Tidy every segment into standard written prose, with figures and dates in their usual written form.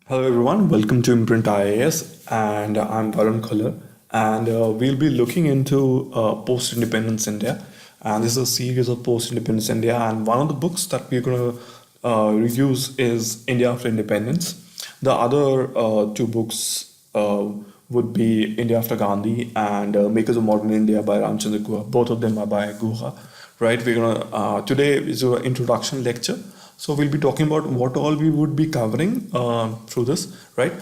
Hello everyone, welcome to Imprint IAS, and I'm Varun Khalar, and we'll be looking into post-independence India, and this is a series of post-independence India, and one of the books that we're going to review is India After Independence. The other two books would be India After Gandhi and Makers of Modern India by Ramchandra Guha. Both of them are by Guha, right? We're gonna today is an introduction lecture. So we'll be talking about what all we would be covering through this, right?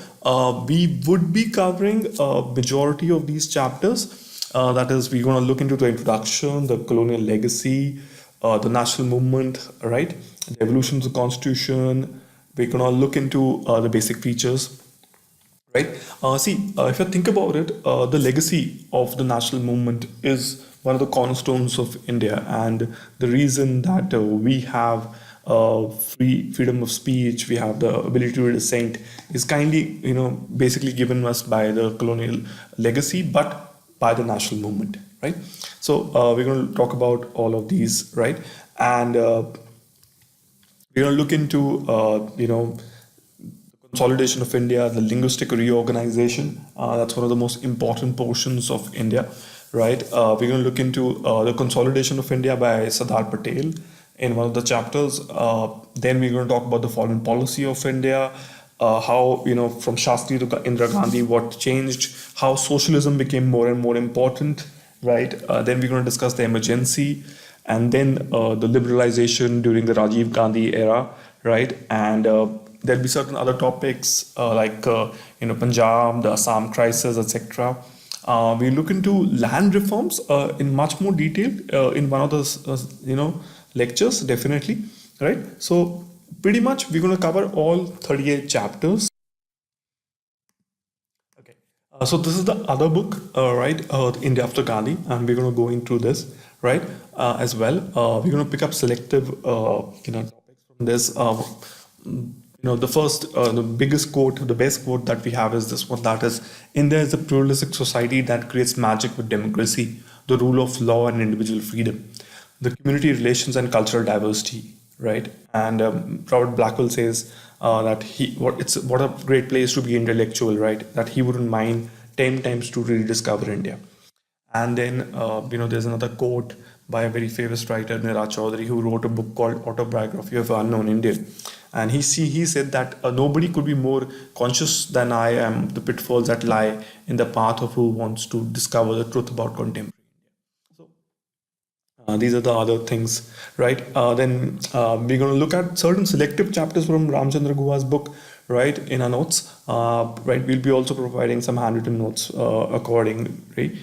We would be covering a majority of these chapters. That is, we're going to look into the introduction, the colonial legacy, the national movement, right? The evolution of the constitution. We're going to look into the basic features, right? If you think about it, the legacy of the national movement is one of the cornerstones of India, and the reason that we have freedom of speech, we have the ability to dissent, is kindly, basically given us by the colonial legacy, but by the national movement, right? So we're going to talk about all of these, right? And we're going to look into, consolidation of India, the linguistic reorganization. That's one of the most important portions of India, right? We're going to look into the consolidation of India by Sardar Patel in one of the chapters. Then we're going to talk about the foreign policy of India, how, from Shastri to Indira Gandhi, what changed, how socialism became more and more important, right? Then we're going to discuss the emergency, and then the liberalization during the Rajiv Gandhi era, right? And there'll be certain other topics Punjab, the Assam crisis, etc. We look into land reforms in much more detail in one of those lectures, definitely, right? So pretty much we're going to cover all 38 chapters. Okay. So this is the other book, right? India After Gandhi, and we're going to go into this, right? As well, we're going to pick up selective, topics from this. The first, the biggest quote, the best quote that we have is this one. That is, India is a pluralistic society that creates magic with democracy, the rule of law and individual freedom, the community relations and cultural diversity, right? And Robert Blackwell says that what a great place to be intellectual, right? That he wouldn't mind 10 times to rediscover India. And then, there's another quote by a very famous writer, Nira Chaudhary, who wrote a book called Autobiography of an Unknown Indian. And he said that nobody could be more conscious than I am the pitfalls that lie in the path of who wants to discover the truth about contemporary. So these are the other things, right? Then we're going to look at certain selective chapters from Ramchandra Guha's book, right, in our notes. Right, we'll be also providing some handwritten notes accordingly.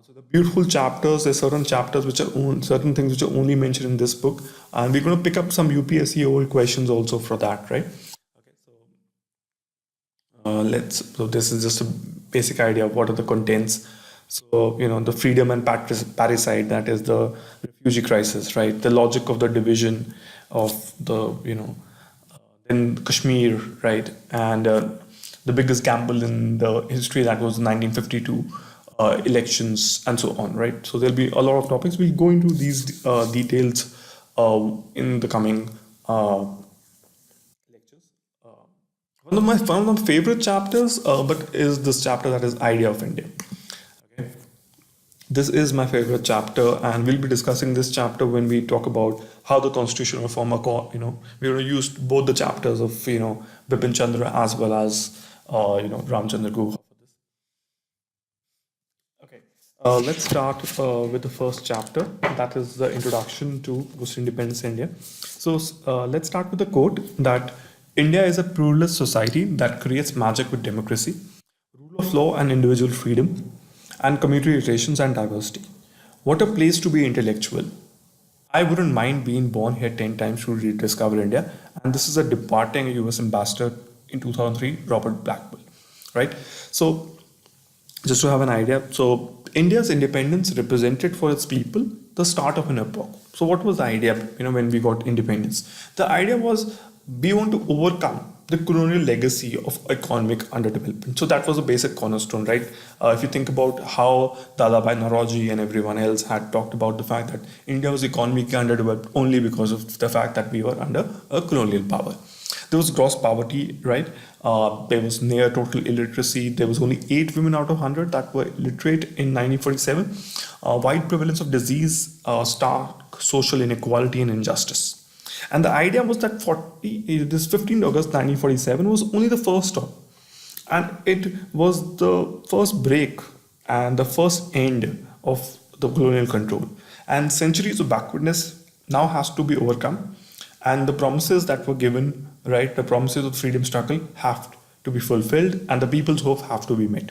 So the beautiful chapters, there's certain chapters which are certain things which are only mentioned in this book, and we're going to pick up some UPSC old questions also for that, right? Okay, so this is just a basic idea of what are the contents. So the freedom and parricide, that is the refugee crisis, right? The logic of the division of the then Kashmir, right? And the biggest gamble in the history, that was 1952 elections, and so on, right? So there'll be a lot of topics. We'll go into these details in the coming lectures. One of my favorite chapters, but is this chapter, that is Idea of India. Okay, this is my favorite chapter, and we'll be discussing this chapter when we talk about how the constitutional reform, we're going to use both the chapters of Bipan Chandra as well as Ramchandra Guha. Let's start with the first chapter, that is the introduction to post-independence India. So let's start with the quote that India is a pluralist society that creates magic with democracy, rule of law and individual freedom, and community relations and diversity. What a place to be intellectual. I wouldn't mind being born here 10 times to rediscover India. And this is a departing US ambassador in 2003, Robert Blackwell, right? So just to have an idea, so India's independence represented for its people the start of an epoch. So what was the idea, when we got independence? The idea was we want to overcome the colonial legacy of economic underdevelopment. So that was a basic cornerstone, right? If you think about how Dadabhai Naoroji and everyone else had talked about the fact that India was economically underdeveloped only because of the fact that we were under a colonial power. There was gross poverty, right? There was near total illiteracy. There was only 8 women out of 100 that were literate in 1947. Wide prevalence of disease, stark social inequality and injustice. And the idea was that this 15th August 1947 was only the first stop. And it was the first break and the first end of the colonial control. And centuries of backwardness now has to be overcome. And the promises that were given, right, the promises of freedom struggle have to be fulfilled and the people's hope have to be met.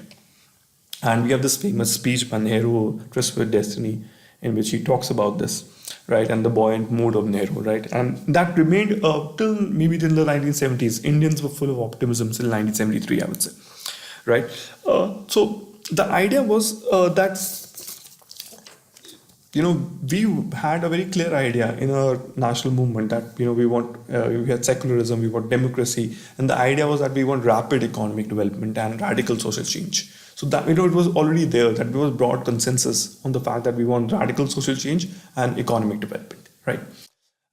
And we have this famous speech by Nehru, Tryst with Destiny, in which he talks about this, right, and the buoyant mood of Nehru, right, and that remained till maybe till the 1970s. Indians were full of optimism till 1973, I would say, right. So the idea was that we had a very clear idea in our national movement that we had secularism, we want democracy, and the idea was that we want rapid economic development and radical social change. So that it was already there, that there was broad consensus on the fact that we want radical social change and economic development, right?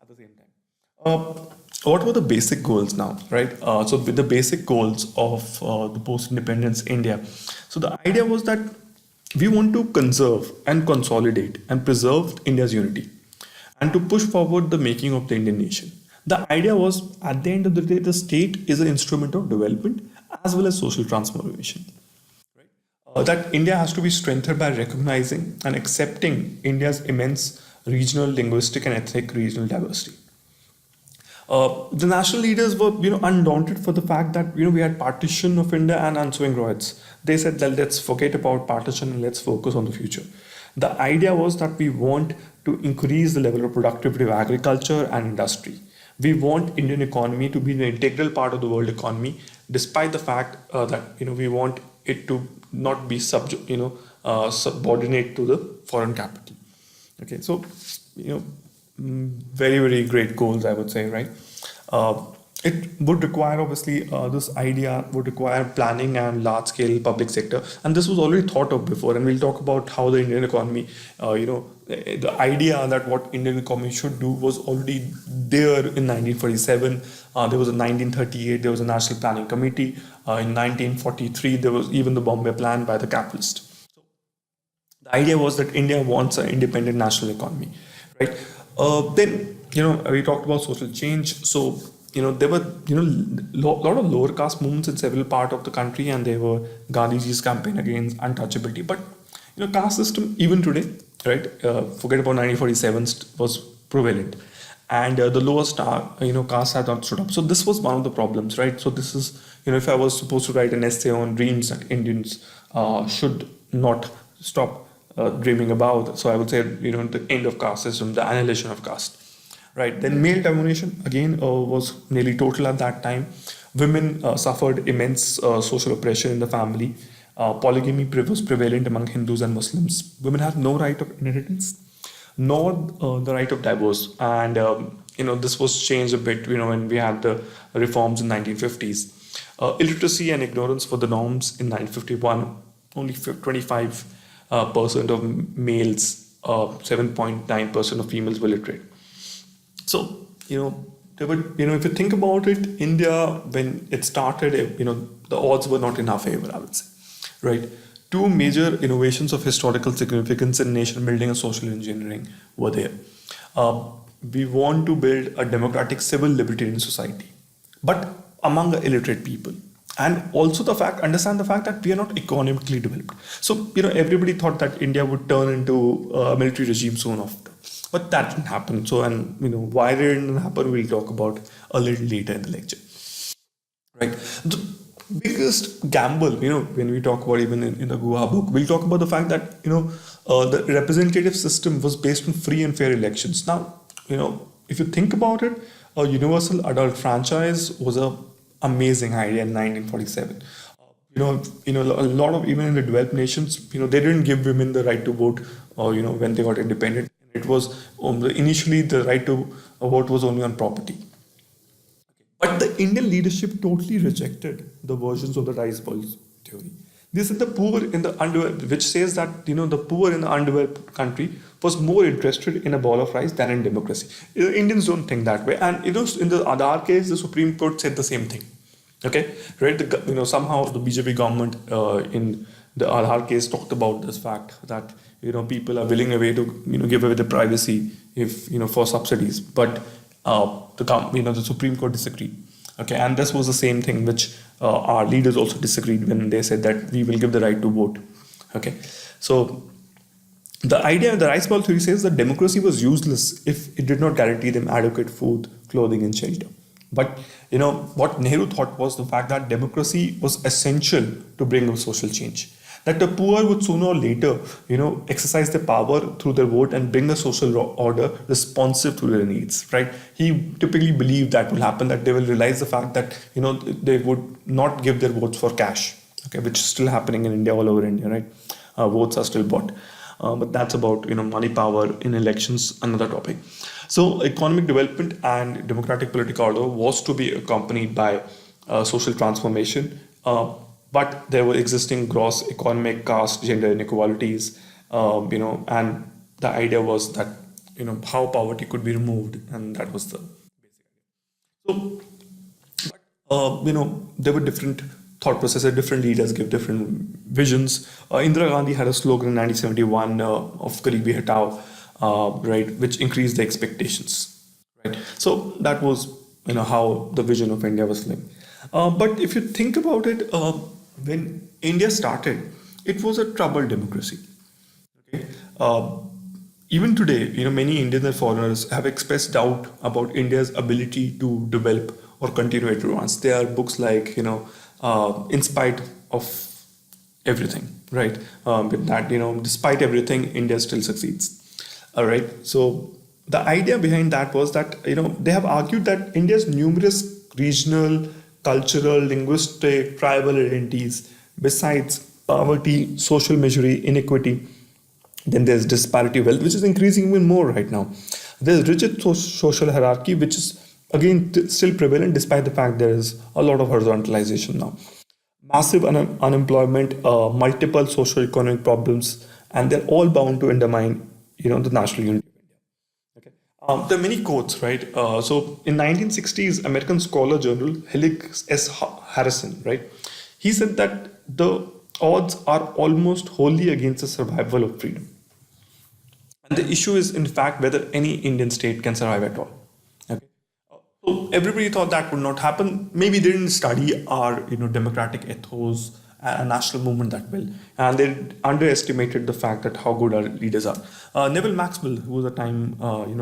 At the same time, what were the basic goals now, right? So with the basic goals of the post-independence India, so the idea was that we want to conserve and consolidate and preserve India's unity and to push forward the making of the Indian nation. The idea was, at the end of the day, the state is an instrument of development as well as social transformation. That India has to be strengthened by recognizing and accepting India's immense regional, linguistic, and ethnic regional diversity. The national leaders were, undaunted for the fact that we had partition of India and ensuing riots. They said that let's forget about partition and let's focus on the future. The idea was that we want to increase the level of productivity of agriculture and industry. We want Indian economy to be an integral part of the world economy, despite the fact that we want it to not be subordinate to the foreign capital. Okay, so very, very great goals, I would say, right? It would require, obviously, this idea would require planning and large-scale public sector, and this was already thought of before. And we'll talk about how the Indian economy, the idea that what Indian economy should do was already there in 1947. There was a 1938. There was a National Planning Committee. In 1943, there was even the Bombay Plan by the capitalists. So the idea was that India wants an independent national economy, right? Then we talked about social change. So there were lot of lower caste movements in several parts of the country, and there were Gandhiji's campaign against untouchability. But caste system even today, right? Forget about 1947 was prevalent, and the lowest caste had not stood up. So this was one of the problems, right? So this is if I was supposed to write an essay on dreams that Indians should not stop dreaming about, so I would say the end of caste system, the annihilation of caste. Right. Then male domination again was nearly total at that time. Women suffered immense social oppression in the family. Polygamy was prevalent among Hindus and Muslims. Women had no right of inheritance, nor the right of divorce. And this was changed a bit. When we had the reforms in 1950s. Illiteracy and ignorance were the norms in 1951. Only 25% of males, 7.9% of females were literate. So, there were, if you think about it, India, when it started, the odds were not in our favor, I would say, right? Two major innovations of historical significance in nation building and social engineering were there. We want to build a democratic civil libertarian society, but among the illiterate people. And also understand the fact that we are not economically developed. So, everybody thought that India would turn into a military regime soon after. But that didn't happen. So, and why it didn't happen, we'll talk about a little later in the lecture. Right. The biggest gamble, when we talk about even in the Guha book, we'll talk about the fact that, the representative system was based on free and fair elections. Now, if you think about it, a universal adult franchise was a amazing idea in 1947. A lot of, even in the developed nations, they didn't give women the right to vote, when they got independent. It was initially the right to vote was only on property. But the Indian leadership totally rejected the versions of the rice balls theory. This is the poor in the underdeveloped, which says that the poor in the undeveloped country was more interested in a ball of rice than in democracy. Indians don't think that way, and in the other case, the Supreme Court said the same thing. Okay, right? Somehow the BJP government in the Aadhaar case talked about this fact that people are willing away to give away the privacy if for subsidies, but the Supreme Court disagreed. Okay, and this was the same thing which our leaders also disagreed when they said that we will give the right to vote. Okay, so the idea of the rice bowl theory says that democracy was useless if it did not guarantee them adequate food, clothing, and shelter. But what Nehru thought was the fact that democracy was essential to bring about social change. That the poor would sooner or later, exercise their power through their vote and bring a social order responsive to their needs. Right? He typically believed that will happen. That they will realize the fact that they would not give their votes for cash. Okay, which is still happening in India, all over India. Right? Votes are still bought. But that's about money power in elections, another topic. So economic development and democratic political order was to be accompanied by social transformation, but there were existing gross economic, caste, gender inequalities, and the idea was that how poverty could be removed, and that was the basic idea. So, there were different thought processes, different leaders give different visions. Indira Gandhi had a slogan in 1971 of Garibi Hatao, right, which increased the expectations, right? So that was, how the vision of India was like. But if you think about it, when India started, it was a troubled democracy. Okay, even today, many Indians and foreigners have expressed doubt about India's ability to develop or continue to advance. There are books like, in spite of everything, right? With that, despite everything, India still succeeds. All right. So the idea behind that was that, they have argued that India's numerous regional, cultural, linguistic, tribal identities, besides poverty, social misery, inequity, then there's disparity of wealth, which is increasing even more right now. There's rigid social hierarchy, which is again still prevalent despite the fact there is a lot of horizontalization now. Massive unemployment, multiple socio-economic problems, and they're all bound to undermine, the national unity of India. Okay. There are many quotes, right? So in 1960s, American scholar journal Helix S. Harrison, right? He said that the odds are almost wholly against the survival of freedom. And the issue is, in fact, whether any Indian state can survive at all. Okay. So everybody thought that would not happen. Maybe they didn't study our, democratic ethos and national movement that well, and they underestimated the fact that how good our leaders are. Neville Maxwell, who was a time,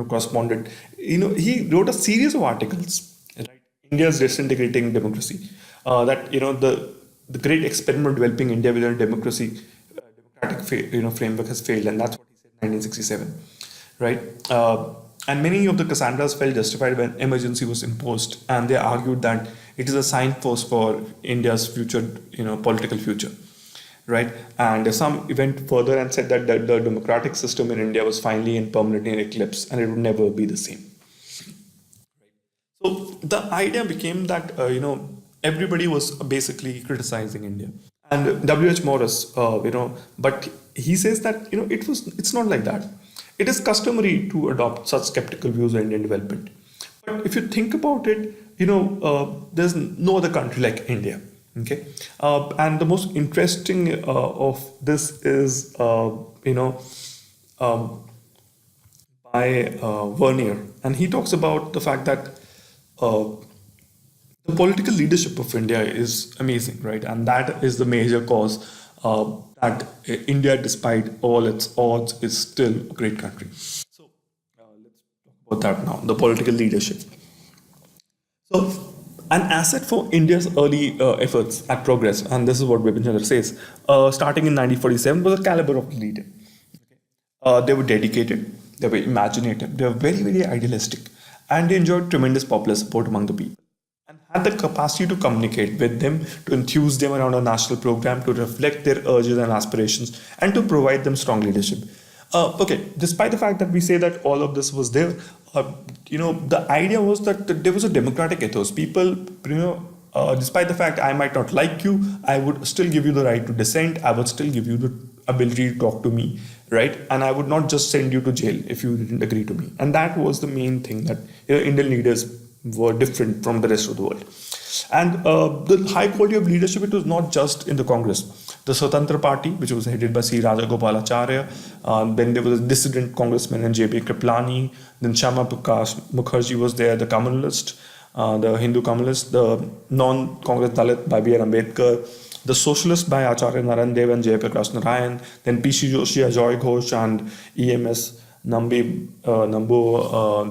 correspondent, he wrote a series of articles, right? India's disintegrating democracy. That the great experiment developing India within a democracy, democratic framework has failed, and that's what he said in 1967, right? And many of the Cassandras felt justified when emergency was imposed, and they argued that it is a signpost for India's future, political future, right? And some went further and said that the democratic system in India was finally and permanently in eclipse, and it would never be the same. So the idea became that everybody was basically criticizing India, and W.H. Morris, but he says that it's not like that. It is customary to adopt such skeptical views on Indian development. But if you think about it, there's no other country like India. Okay, and the most interesting of this is by Vernier, and he talks about the fact that the political leadership of India is amazing, right? And that is the major cause that India, despite all its odds, is still a great country. So let's talk about that now, the political leadership. So an asset for India's early efforts at progress, and this is what Bipan Chandra says, starting in 1947, was the caliber of the leader. They were dedicated, they were imaginative, they were very, very idealistic, and they enjoyed tremendous popular support among the people, and had the capacity to communicate with them, to enthuse them around a national program, to reflect their urges and aspirations, and to provide them strong leadership. Okay, despite the fact that we say that all of this was there, the idea was that there was a democratic ethos. People, despite the fact I might not like you, I would still give you the right to dissent. I would still give you the ability to talk to me, right? And I would not just send you to jail if you didn't agree to me. And that was the main thing, that Indian leaders were different from the rest of the world. And the high quality of leadership, it was not just in the Congress. The Swatantra Party, which was headed by C. Rajagopalacharya, then there was a dissident congressman in J.B. Kriplani, then Shama Prakash Mukherjee was there, the communist, the Hindu communist, the non-Congress Dalit by B.R. Ambedkar, the socialist by Acharya Narayan Dev and Jayaprakash Narayan, then P.C. Joshi, Ajoy Ghosh, and E.M.S. Nambo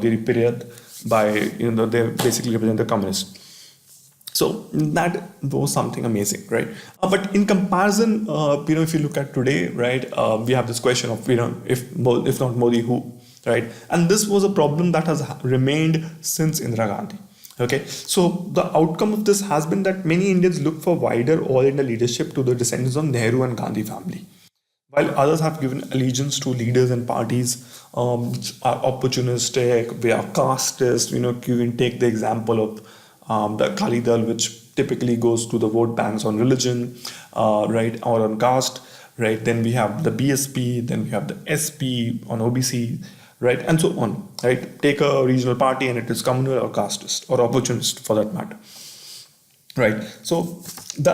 Diripiriyat by, they basically represent the communists. So that was something amazing, right? But in comparison, if you look at today, right, we have this question of, if not Modi, who, right? And this was a problem that has remained since Indira Gandhi. Okay, so the outcome of this has been that many Indians look for wider all-India leadership to the descendants of Nehru and Gandhi family, while others have given allegiance to leaders and parties are opportunistic, we are casteist. You can take the example of the Akali Dal, which typically goes to the vote banks on religion, right, or on caste, right? Then we have the BSP, then we have the SP on OBC, right, and so on, right? Take a regional party and it is communal or casteist or opportunist for that matter, right? So the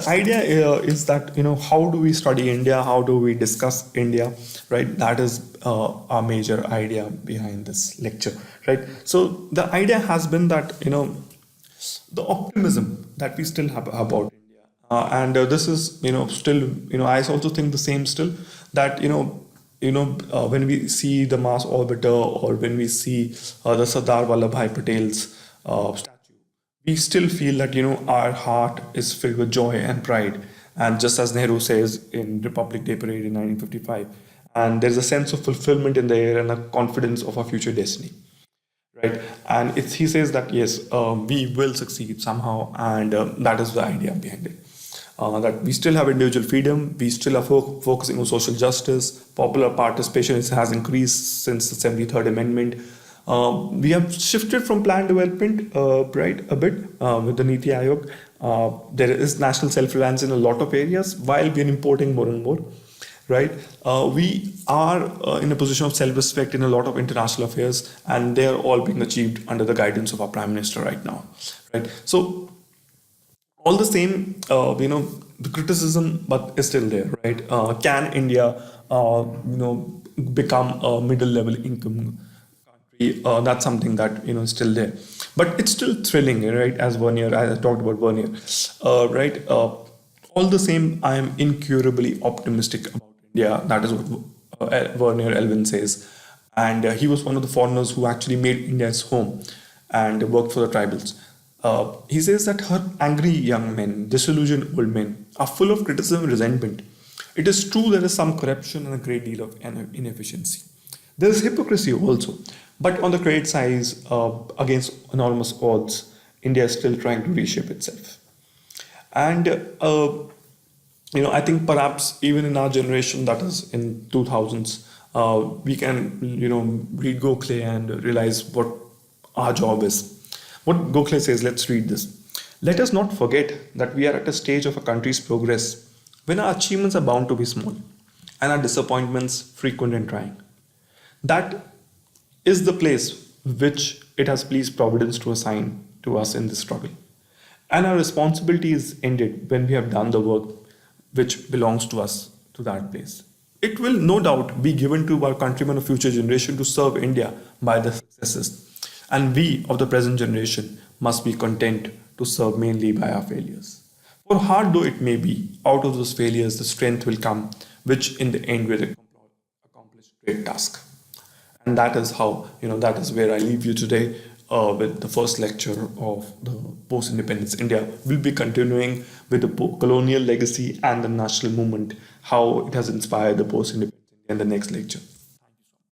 idea is that, how do we study India? How do we discuss India, right? That is our major idea behind this lecture, right? So the idea has been that, the optimism that we still have about India, and this is, still, I also think the same still, that, when we see the Mars orbiter, or when we see the Sardar Vallabhbhai Patel's statue, we still feel that, our heart is filled with joy and pride. And just as Nehru says in Republic Day Parade in 1955, and there's a sense of fulfillment in the air and a confidence of our future destiny, right? And he says that, yes, we will succeed somehow, and that is the idea behind it. That we still have individual freedom, we still are focusing on social justice, popular participation has increased since the 73rd Amendment. We have shifted from planned development, right, a bit with the Niti Aayog. There is national self-reliance in a lot of areas, while we are importing more and more, right? We are in a position of self-respect in a lot of international affairs, and they are all being achieved under the guidance of our Prime Minister right now, right? So all the same, the criticism but is still there, right? Can India, become a middle-level income country? That's something that, is still there, but it's still thrilling, right? As I talked about Vernier, right? All the same, I am incurably optimistic about India. That is what Vernier Elvin says, and he was one of the foreigners who actually made India his home and worked for the tribals. He says that her angry young men, disillusioned old men, are full of criticism and resentment. It is true there is some corruption and a great deal of inefficiency. There is hypocrisy also, but on the credit side, against enormous odds, India is still trying to reshape itself. And I think perhaps even in our generation, that is in 2000s, we can read Gokhale and realize what our job is. What Gokhale says, let's read this. Let us not forget that we are at a stage of a country's progress when our achievements are bound to be small and our disappointments frequent and trying. That is the place which it has pleased Providence to assign to us in this struggle. And our responsibility is ended when we have done the work which belongs to us to that place. It will no doubt be given to our countrymen of future generation to serve India by the successes. And we of the present generation must be content to serve mainly by our failures. For hard though it may be, out of those failures the strength will come, which in the end will accomplish a great task. And that is how, that is where I leave you today with the first lecture of the post-independence India. We'll be continuing with the colonial legacy and the national movement, how it has inspired the post-independence India in the next lecture.